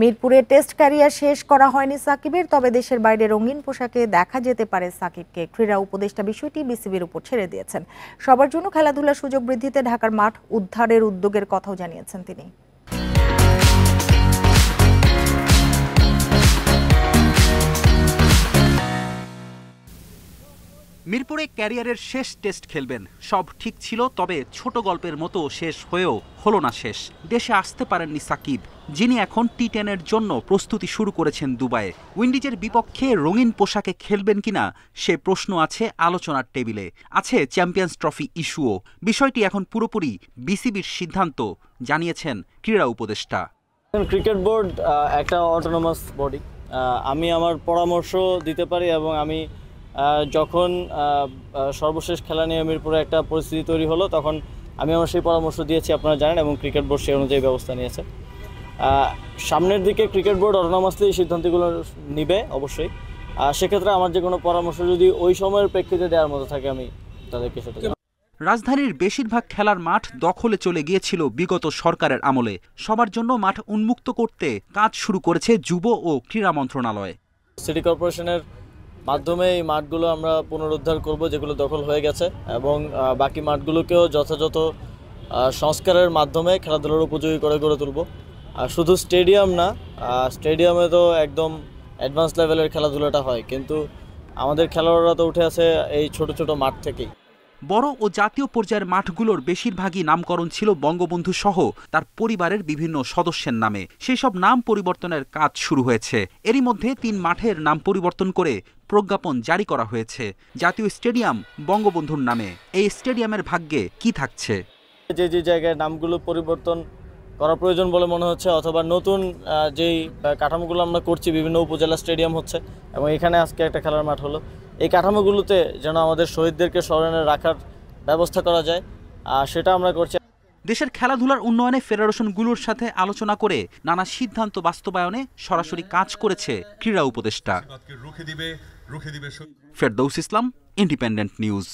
মিরপুরে test career শেষ করা হয়নি সাকিবের, তবে দেশের বাইরে রঙিন পোশাকে দেখা যেতে পারে সাকিবকে। ক্রীড়া উপদেষ্টা বিষয়টি বিসিবির উপর ছেড়ে দিয়েছেন। সবার জন্য খেলাধুলার সুযোগ বৃদ্ধিতে ঢাকার মাঠ উদ্ধারের উদ্যোগের কথাও জানিয়েছেন তিনি। মিরপুরে ক্যারিয়ারের শেষ টেস্ট খেলবেন, সব ঠিক ছিল, তবে ছোট গল্পের মতো শেষ হয়েও হলো না শেষ। দেশে আসতে পারেননি সাকিব, যিনি এখন টি10-এর জন্য প্রস্তুতি শুরু করেছেন দুবাইয়ে। উইন্ডিজের বিপক্ষে রঙিন পোশাকে খেলবেন কিনা সে প্রশ্ন আছে আলোচনার টেবিলে। আছে চ্যাম্পিয়ন্স ট্রফি ইস্যুও। বিষয়টি এখন পুরোপুরি বিসিবির সিদ্ধান্ত, জানিয়েছেন ক্রীড়া উপদেষ্টা। ক্রিকেট বোর্ড একটা অটোনমাস বডি, আমি আমার পরামর্শ দিতে পারি এবং আমি যখন সর্বশেষ খেলা নিয়ে মিরপুরে একটা পরিস্থিতি তৈরি হলো তখন আমি আমার সেই পরামর্শ দিয়েছি, আপনারা জানেন, এবং ক্রিকেট বোর্ড সেই অনুযায়ী ব্যবস্থা নিয়েছে। সামনের দিকে ক্রিকেট বোর্ড অটোনমাসলি এই সিদ্ধান্তগুলো নিবে অবশ্যই। সেক্ষেত্রে আমার যে কোনো পরামর্শ যদি ওই সময়ের প্রেক্ষিতে দেওয়ার মতো থাকে আমি তাদেরকে সেটা। রাজধানীর বেশিরভাগ খেলার মাঠ দখলে চলে গিয়েছিল বিগত সরকারের আমলে। সবার জন্য মাঠ উন্মুক্ত করতে কাজ শুরু করেছে যুব ও ক্রীড়া মন্ত্রণালয়। সিটি কর্পোরেশনের মাধ্যমে এই মাঠগুলো আমরা পুনরুদ্ধার করব যেগুলো দখল হয়ে গেছে, এবং বাকি মাঠগুলোকেও যথাযথ সংস্কারের মাধ্যমে খেলাধুলার উপযোগী করে গড়ে তুলব। আর শুধু স্টেডিয়াম না, স্টেডিয়ামে তো একদম অ্যাডভান্স লেভেলের খেলাধুলাটা হয়, কিন্তু আমাদের খেলোয়াড়রা তো উঠে আছে এই ছোট ছোট মাঠ থেকেই। বড় ও জাতীয় পর্যায়ের মাঠগুলোর বেশিরভাগই নামকরণ ছিল বঙ্গবন্ধু সহ তার পরিবারের বিভিন্ন সদস্যের নামে। সেই সব নাম পরিবর্তনের কাজ শুরু হয়েছে। এরই মধ্যে 3 মাঠের নাম পরিবর্তন করে প্রজ্ঞাপন জারি করা হয়েছে। জাতীয় স্টেডিয়াম বঙ্গবন্ধুর নামে। এই স্টেডিয়ামের ভাগ্যে কি থাকছে? যে যে জায়গায় নামগুলো পরিবর্তন করা প্রয়োজন বলে মনে হচ্ছে, অথবা নতুন যেই কাঠামোগুলো আমরা করছি, বিভিন্ন উপজেলা স্টেডিয়াম হচ্ছে এবং এখানে আজকে একটা খেলার মাঠ হলো, এই কাঠামোগুলোতে যেন আমাদের শহীদদেরকে স্মরণে রাখার ব্যবস্থা করা যায়, সেটা আমরা করছি। দেশের খেলাধুলার উন্নয়নে ফেডারেশনগুলোর সাথে আলোচনা করে নানা সিদ্ধান্ত বাস্তবায়নে সরাসরি কাজ করেছে ক্রীড়া উপদেষ্টা। ফেরদৌস ইসলাম, ইন্ডিপেন্ডেন্ট নিউজ।